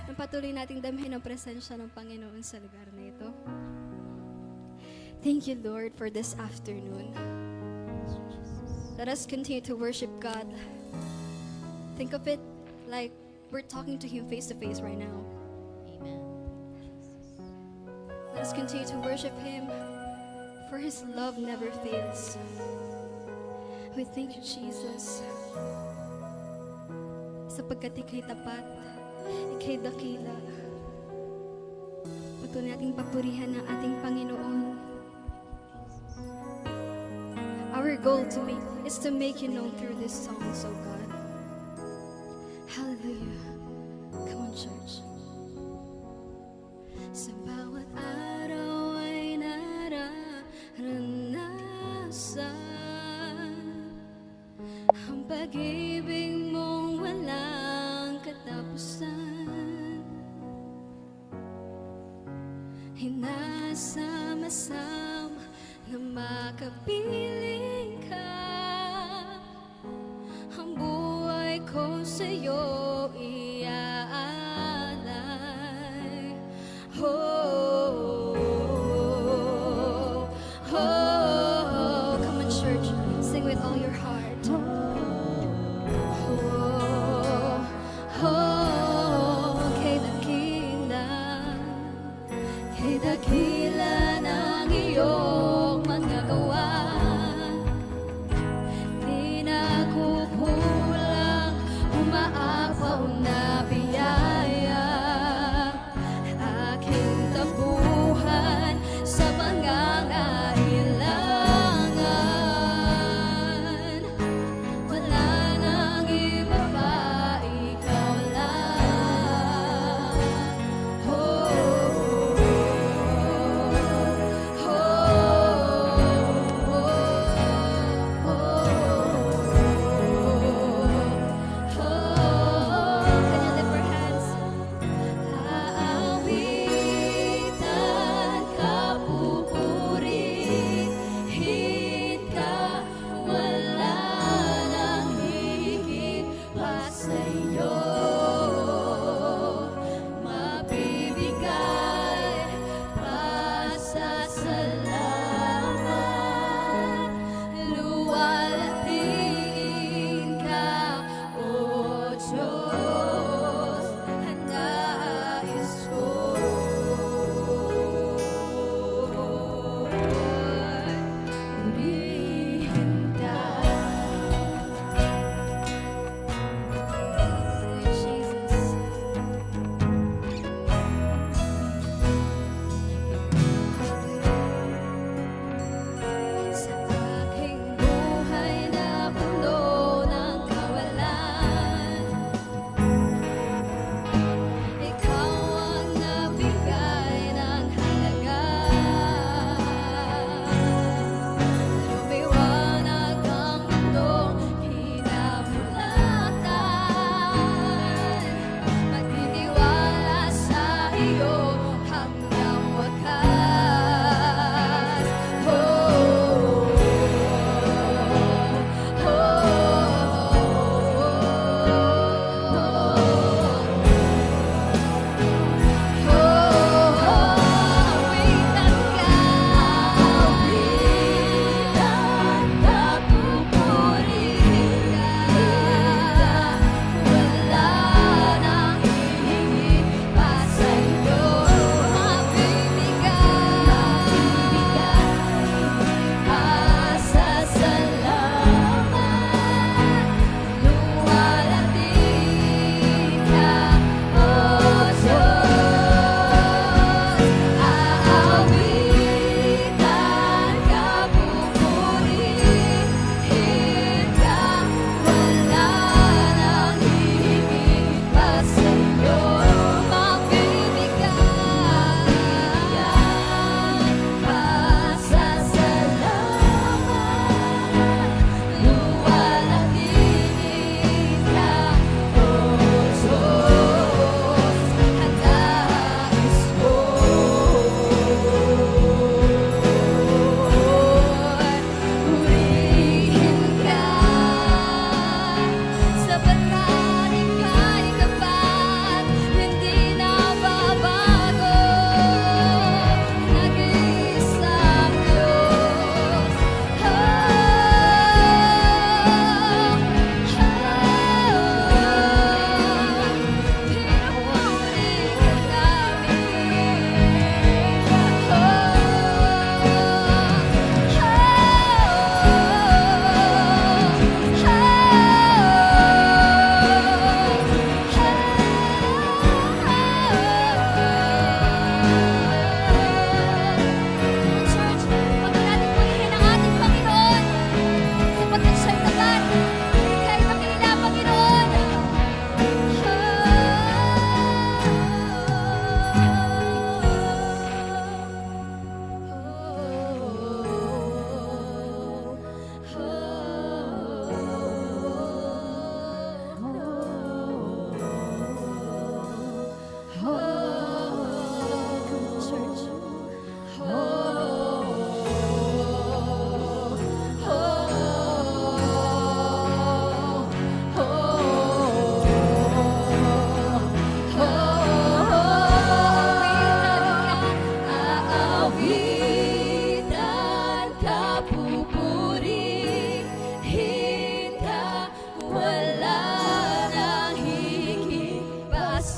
Nang patuloy nating damhin ang presensya ng Panginoon sa lugar na ito. Thank you, Lord, for this afternoon. Let us continue to worship God. Think of it like we're talking to Him face to face right now. Amen. Let us continue to worship Him, for His love never fails. We thank you, Jesus, sapagkat ika'y tapat, ika'y dakila. Patuloy nating papurihan ang ating Panginoon. Our goal is to make you known through this song, so God. Hallelujah. Come on, church. Sa bawat araw ay nararanasan ang pag-ibig mong walang katapusan. Hinasama-sama na makapiling ka. Ang buhay ko sa'yo iaalay. Oh, oh, oh. Come on, church, sing with all your heart. Oh, oh, kay dakila ng iyong manggagawa. Di na kukulang, umaabot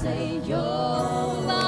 sa iyo.